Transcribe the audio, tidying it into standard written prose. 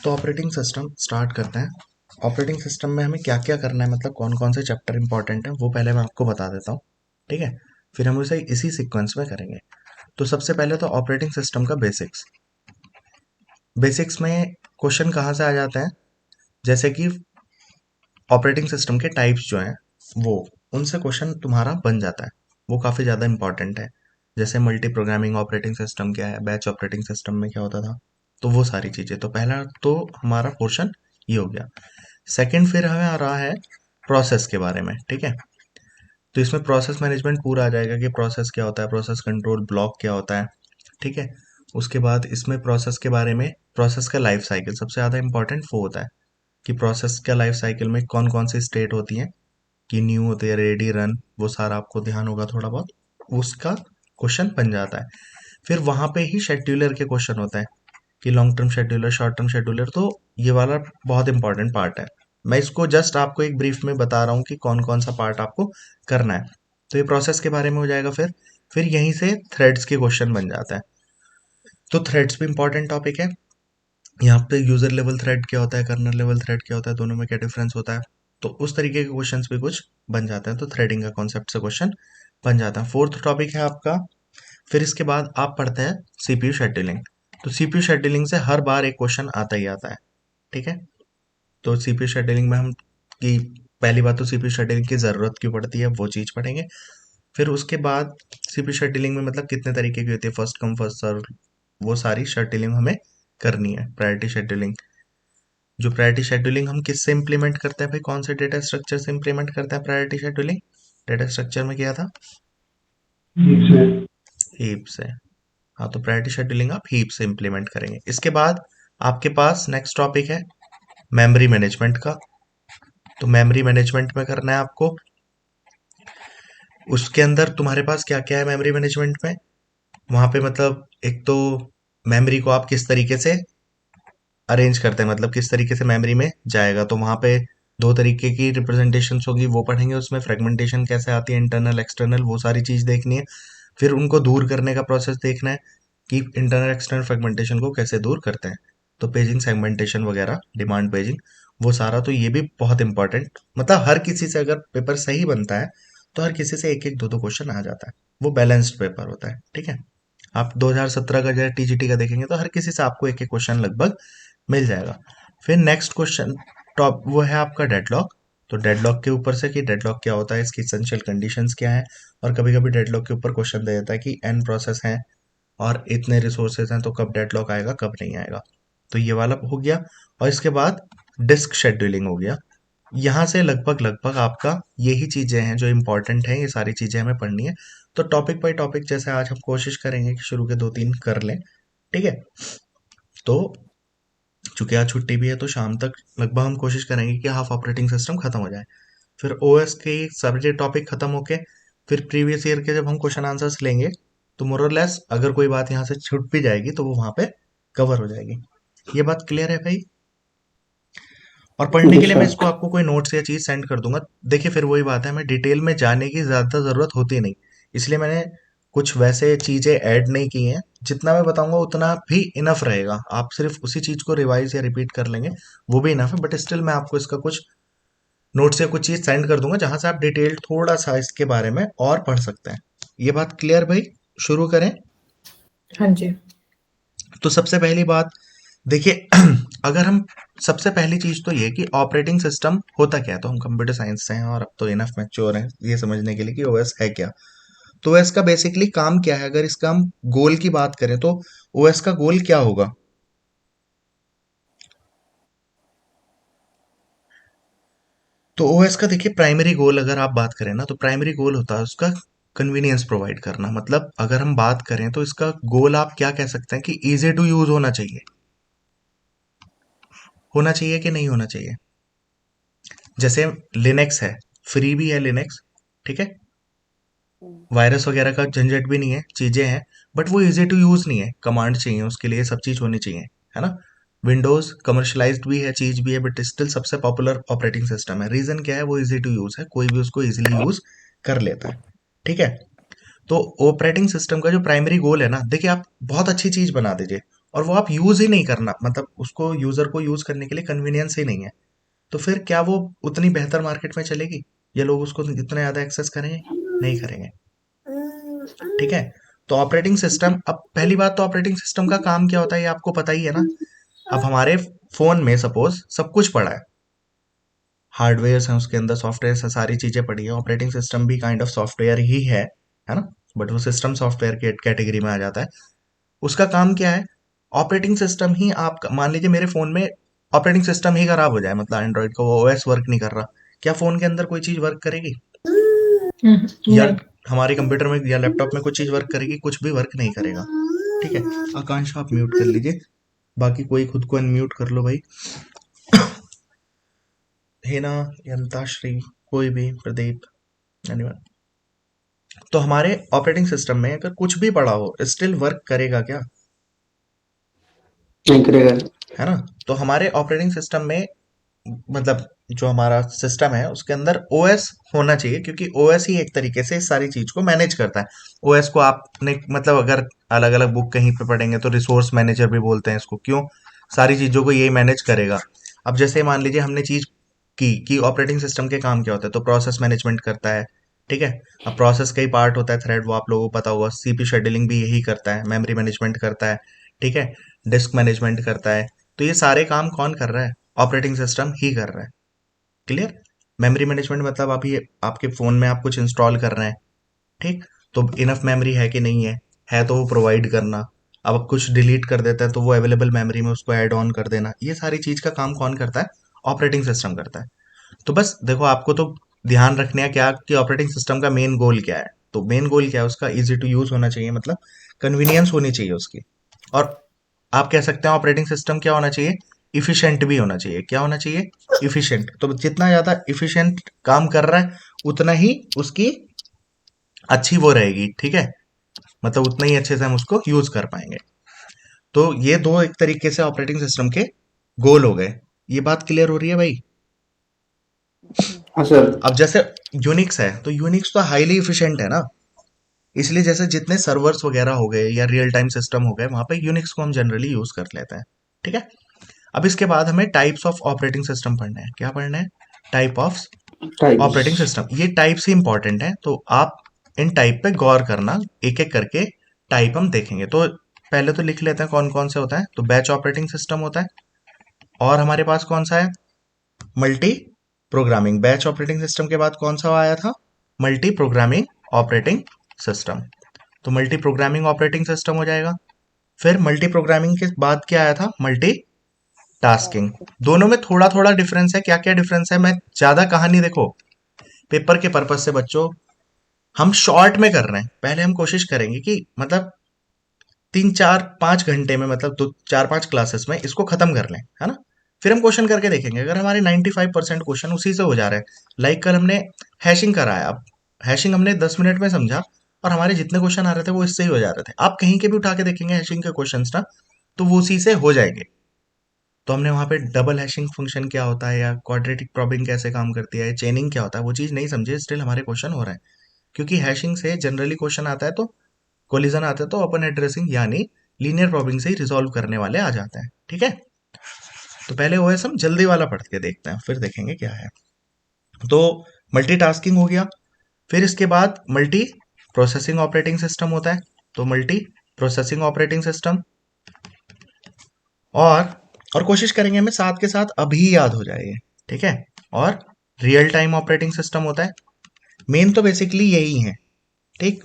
तो operating system start करते हैं। ऑपरेटिंग सिस्टम में हमें क्या क्या करना है, मतलब कौन कौन से चैप्टर इंपॉर्टेंट है वो पहले मैं आपको बता देता हूँ। ठीक है, फिर हम उसे इसी सीक्वेंस में करेंगे। तो सबसे पहले तो ऑपरेटिंग सिस्टम का बेसिक्स। बेसिक्स में क्वेश्चन कहाँ से आ जाते हैं, जैसे कि ऑपरेटिंग सिस्टम के टाइप्स जो हैं वो, उनसे क्वेश्चन तुम्हारा बन जाता है। वो काफ़ी ज़्यादा इंपॉर्टेंट है। जैसे मल्टी प्रोग्रामिंग ऑपरेटिंग सिस्टम क्या है, बैच ऑपरेटिंग सिस्टम में क्या होता था, तो वो सारी चीज़ें। तो पहला तो हमारा पोर्शन ये हो गया। सेकंड फिर हमें आ रहा है प्रोसेस के बारे में। ठीक है, तो इसमें प्रोसेस मैनेजमेंट पूरा आ जाएगा कि प्रोसेस क्या होता है, प्रोसेस कंट्रोल ब्लॉक क्या होता है। ठीक है, उसके बाद इसमें प्रोसेस के बारे में, प्रोसेस का लाइफ साइकिल सबसे ज़्यादा इंपॉर्टेंट वो होता है कि प्रोसेस का लाइफ साइकिल में कौन कौन सी स्टेट होती हैं, कि न्यू होती है, रेडी, रन, वो सारा आपको ध्यान होगा थोड़ा बहुत, उसका क्वेश्चन बन जाता है। फिर वहां पे ही शेड्यूलर के क्वेश्चन होता है कि long term scheduler, short term scheduler. तो ये वाला बहुत इंपॉर्टेंट पार्ट है। मैं इसको जस्ट आपको एक ब्रीफ में बता रहा हूँ कि कौन कौन सा पार्ट आपको करना है। तो ये प्रोसेस के बारे में हो जाएगा। फिर यहीं से थ्रेड्स के क्वेश्चन बन जाता है। तो थ्रेड्स भी इंपॉर्टेंट टॉपिक है। यहाँ पे यूजर लेवल थ्रेड क्या होता है, कर्नल लेवल थ्रेड क्या होता है, दोनों में क्या डिफरेंस होता है, तो उस तरीके के क्वेश्चंस भी कुछ बन जाते हैं। तो थ्रेडिंग का कॉन्सेप्ट से क्वेश्चन बन जाता है। फोर्थ टॉपिक है आपका। फिर इसके बाद आप पढ़ते हैं सीपीयू शेड्यूलिंग। तो सीपीयू शेड्यूलिंग से हर बार एक क्वेश्चन आता ही आता है। ठीक है, तो सीपीयू शेड्यूलिंग में हम की पहली बात तो सीपीयू शेड्यूलिंग की ज़रूरत क्यों पड़ती है वो चीज़ पढ़ेंगे। फिर उसके बाद सीपीयू शेड्यूलिंग में मतलब कितने तरीके की होती है, फर्स्ट कम फर्स्ट सर्व, वो सारी शेड्यूलिंग हमें करनी है। प्रायोरिटी शेड्यूलिंग, जो प्रायोरिटी शेड्यूलिंग हम किससे इंप्लीमेंट करते हैं भाई, कौन से डेटा स्ट्रक्चर से इंप्लीमेंट करते हैं प्रायोरिटी शेड्यूलिंग। डेटा स्ट्रक्चर में क्या था, ठीक है। हीप से। हाँ, तो प्रायोरिटी शेड्यूलिंग आप हीप से इंप्लीमेंट करेंगे। इसके बाद आपके पास नेक्स्ट टॉपिक है मेमोरी मैनेजमेंट का। तो मेमोरी मैनेजमेंट में करना है आपको, उसके अंदर तुम्हारे पास क्या क्या है मेमोरी मैनेजमेंट में। वहां पे मतलब एक तो मेमोरी को आप किस तरीके से अरेंज करते हैं, मतलब किस तरीके से मेमोरी में जाएगा, तो वहां पे दो तरीके की रिप्रेजेंटेशंस होगी, वो पढ़ेंगे। उसमें फ्रेगमेंटेशन कैसे आती है, इंटरनल एक्सटर्नल, वो सारी चीज देखनी है। फिर उनको दूर करने का प्रोसेस देखना है कि इंटरनल एक्सटर्नल फ्रेगमेंटेशन को कैसे दूर करते हैं। तो पेजिंग सेगमेंटेशन वगैरह, डिमांड पेजिंग, वो सारा। तो ये भी बहुत इंपॉर्टेंट, मतलब हर किसी से अगर पेपर सही बनता है तो हर किसी से एक एक दो दो क्वेश्चन आ जाता है। वो बैलेंस्ड पेपर होता है। ठीक है, आप 2017 का जैसे टीजीटी का देखेंगे तो हर किसी से आपको एक एक क्वेश्चन लगभग मिल जाएगा। फिर नेक्स्ट क्वेश्चन टॉप वो है आपका डेडलॉक। तो डेडलॉक के ऊपर से कि डेडलॉक क्या होता है, इसकी एसेंशियल कंडीशंस क्या है। और कभी कभी डेडलॉक के ऊपर क्वेश्चन दे देता है कि एन प्रोसेस है और इतने रिसोर्सेज हैं, तो कब डेडलॉक आएगा कब नहीं आएगा। तो ये वाला हो गया। और इसके बाद डिस्क शेड्यूलिंग हो गया। यहाँ से लगभग लगभग आपका यही चीजें हैं जो इंपॉर्टेंट हैं, ये सारी चीजें हमें पढ़नी है। तो टॉपिक बाई टॉपिक जैसे आज हम कोशिश करेंगे कि शुरू के दो तीन कर लें। ठीक है, तो चूंकि आज छुट्टी भी है तो शाम तक लगभग हम कोशिश करेंगे कि हाफ ऑपरेटिंग सिस्टम खत्म हो जाए। फिर ओएस के सब्जेक्ट टॉपिक खत्म होके फिर प्रीवियस ईयर के जब हम क्वेश्चन आंसर्स लेंगे, तो मोर और लेस अगर कोई बात यहाँ से छूट भी जाएगी तो वो वहां पे कवर हो जाएगी। ये बात क्लियर है भाई। और पढ़ने के यस लिए मैं सर। इसको आपको कोई नोट्स या चीज सेंड कर दूंगा। देखिए फिर वही बात है, हमें डिटेल में जाने की ज्यादा जरूरत होती नहीं, इसलिए मैंने कुछ वैसे चीजें ऐड नहीं की हैं। जितना मैं बताऊंगा उतना भी इनफ रहेगा, आप सिर्फ उसी चीज को रिवाइज या रिपीट कर लेंगे, वो भी इनफ है। बट स्टिल मैं आपको इसका कुछ नोट्स या कुछ चीज सेंड कर दूंगा जहां से आप डिटेल थोड़ा सा इसके बारे में और पढ़ सकते हैं। ये बात क्लियर भाई। शुरू करें। हाँ जी। तो सबसे पहली बात देखिए, अगर हम, सबसे पहली चीज तो ये कि ऑपरेटिंग सिस्टम होता क्या है। तो हम कंप्यूटर साइंस से हैं और अब तो इनफ मैच्योर हैं ये समझने के लिए कि ओएस है क्या। तो ओएस का बेसिकली काम क्या है, अगर इसका हम गोल की बात करें तो ओएस का गोल क्या होगा। तो ओएस का देखिए प्राइमरी गोल अगर आप बात करें ना, तो प्राइमरी गोल होता है उसका कन्वीनियंस प्रोवाइड करना। मतलब अगर हम बात करें तो इसका गोल आप क्या कह सकते हैं कि इजी टू यूज होना चाहिए। होना चाहिए कि नहीं होना चाहिए। जैसे लिनक्स है, फ्री भी है लिनक्स। ठीक है, वायरस वगैरह का झंझट भी नहीं है, चीजें हैं, बट वो इजी टू यूज नहीं है। कमांड चाहिए उसके लिए, सब चीज होनी चाहिए, है ना। विंडोज कमर्शलाइज्ड भी है, चीज भी है, बट स्टिल सबसे पॉपुलर ऑपरेटिंग सिस्टम है। रीजन क्या है, वो इजी टू यूज है, कोई भी उसको इजीली यूज कर लेता है। ठीक है, तो ऑपरेटिंग सिस्टम का जो प्राइमरी गोल है ना, देखिए आप बहुत अच्छी चीज बना दीजिए, और वो आप यूज ही नहीं करना, मतलब उसको यूजर को यूज करने के लिए कन्वीनियंस ही नहीं है, तो फिर क्या वो उतनी बेहतर मार्केट में चलेगी, या लोग उसको इतना ज्यादा एक्सेस करेंगे? नहीं करेंगे। ठीक है। तो ऑपरेटिंग सिस्टम, अब पहली बात तो ऑपरेटिंग सिस्टम का काम क्या होता है ये आपको पता ही है ना। अब हमारे फोन में सपोज सब कुछ पड़ा है, हार्डवेयर हैं उसके अंदर, सॉफ्टवेयर से सारी चीजें पड़ी है, ऑपरेटिंग सिस्टम भी काइंड ऑफ सॉफ्टवेयर ही है ना, बट वो सिस्टम सॉफ्टवेयर के कैटेगरी में आ जाता है। उसका काम क्या है? ऑपरेटिंग सिस्टम ही आप, मान लीजिए मेरे फोन में ऑपरेटिंग सिस्टम ही खराब हो जाए, मतलब एंड्रॉइड का वो ओएस वर्क नहीं कर रहा, क्या फोन के अंदर कोई चीज वर्क करेगी? या नहीं। हमारे कंप्यूटर में या लैपटॉप में कोई चीज वर्क करेगी? कुछ भी वर्क नहीं करेगा। ठीक है। आकांक्ष आप म्यूट कर लीजिए, बाकी कोई खुद को अनम्यूट कर लो भाई। हेना, यंताश्री, कोई भी, प्रदीप, धन्यवाद। तो हमारे ऑपरेटिंग सिस्टम में अगर कुछ भी पड़ा हो स्टिल वर्क करेगा क्या? नहीं करेगा। है ना। तो हमारे ऑपरेटिंग सिस्टम में, मतलब जो हमारा सिस्टम है उसके अंदर ओएस होना चाहिए, क्योंकि ओएस ही एक तरीके से इस सारी चीज को मैनेज करता है। ओएस को आपने, मतलब अगर अलग अलग बुक कहीं पे पढ़ेंगे तो रिसोर्स मैनेजर भी बोलते हैं इसको, क्यों? सारी चीजों को यही मैनेज करेगा। अब जैसे मान लीजिए हमने चीज की कि ऑपरेटिंग सिस्टम के काम क्या होता है, तो प्रोसेस मैनेजमेंट करता है। ठीक है। अब प्रोसेस का ही पार्ट होता है थ्रेड, वो आप लोगों को पता होगा। सीपी शेड्यूलिंग भी यही करता है, मेमोरी मैनेजमेंट करता है। ठीक है। डिस्क मैनेजमेंट करता है। तो ये सारे काम कौन कर रहा है? ऑपरेटिंग सिस्टम ही कर रहा है। क्लियर। मेमोरी मैनेजमेंट मतलब आप ये आपके फोन में आप कुछ इंस्टॉल कर रहे हैं, ठीक, तो इनफ मेमोरी है कि नहीं है तो वो प्रोवाइड करना। अब आप कुछ डिलीट कर देता है तो वो अवेलेबल मेमोरी में उसको ऐड ऑन कर देना, ये सारी चीज का काम कौन करता है? ऑपरेटिंग सिस्टम करता है। तो बस देखो, आपको तो ध्यान रखने हैं क्या कि ऑपरेटिंग सिस्टम का मेन गोल क्या है। तो मेन गोल क्या है उसका? इजी टू यूज होना चाहिए, मतलब कन्वीनियंस होनी चाहिए उसकी। और आप कह सकते हैं ऑपरेटिंग सिस्टम क्या होना चाहिए? इफिशिएंट भी होना चाहिए। क्या होना चाहिए? इफिशिएंट। तो जितना ज्यादा इफिशिएंट काम कर रहा है उतना ही उसकी अच्छी वो रहेगी। ठीक है। मतलब उतना ही अच्छे से हम उसको यूज कर पाएंगे। तो ये दो एक तरीके से ऑपरेटिंग सिस्टम के गोल हो गए। ये बात क्लियर हो रही है भाई? हाँ सर। अब जैसे यूनिक्स है, तो यूनिक्स तो हाईली इफिशिएंट है ना, इसलिए जैसे जितने सर्वर्स वगैरह हो गए या रियल टाइम सिस्टम हो गए वहां पे यूनिक्स को हम जनरली यूज कर लेते हैं। ठीक है। अब इसके बाद हमें टाइप्स ऑफ ऑपरेटिंग सिस्टम पढ़ना है। क्या पढ़ना है? Type of operating types. System. ये टाइप्स ही इंपॉर्टेंट है, तो आप इन टाइप पे गौर करना। एक एक करके टाइप हम देखेंगे। तो पहले तो लिख लेते हैं कौन कौन से होता है। तो बैच ऑपरेटिंग सिस्टम होता है, और हमारे पास कौन सा है? Multi programming. Batch operating system के बाद कौन सा आया था? Multi programming operating system. तो मल्टी प्रोग्रामिंग ऑपरेटिंग सिस्टम हो जाएगा। फिर मल्टी प्रोग्रामिंग के बाद क्या आया था? Multi tasking. दोनों में थोड़ा थोड़ा डिफरेंस है। क्या क्या डिफरेंस है? मैं ज्यादा कहानी, देखो पेपर के पर्पज से बच्चों हम शॉर्ट में कर रहे हैं। पहले हम कोशिश करेंगे कि मतलब 3 4 5 घंटे में, मतलब 2 4 5 क्लासेस में इसको खत्म कर लें, है ना। फिर हम क्वेश्चन करके देखेंगे, अगर हमारे 95% क्वेश्चन उसी से हो जा रहे हैं। लाइक कल हमने हैशिंग कराया, अब हैशिंग हमने 10 मिनट में समझा, और हमारे जितने क्वेश्चन आ रहे थे वो इससे ही हो जा रहे थे। आप कहीं के भी उठा के देखेंगे हैशिंग के क्वेश्चन ना, तो वो उसी से हो जाएंगे। तो हमने वहां पे डबल हैशिंग फंक्शन क्या होता है, या क्वाड्रेटिक प्रॉबिंग कैसे काम करती है, चेनिंग क्या होता है, वो चीज नहीं समझे, स्टिल हमारे क्वेश्चन हो रहे हैं। क्योंकि हैशिंग से जनरली क्वेश्चन आता है, तो कोलिजन आता है तो ओपन एड्रेसिंग यानी लीनियर प्रॉबिंग से ही रिजॉल्व करने वाले आ जाते हैं। ठीक है। तो पहले ओएस हम जल्दी वाला पढ़ के देखते हैं, फिर देखेंगे क्या है। तो मल्टीटास्किंग हो गया। फिर इसके बाद मल्टी प्रोसेसिंग ऑपरेटिंग सिस्टम होता है। तो मल्टी प्रोसेसिंग ऑपरेटिंग सिस्टम, और और कोशिश करेंगे हमें साथ के साथ अभी याद हो जाए ये। ठीक है। और रियल टाइम ऑपरेटिंग सिस्टम होता है। मेन तो बेसिकली यही है। ठीक।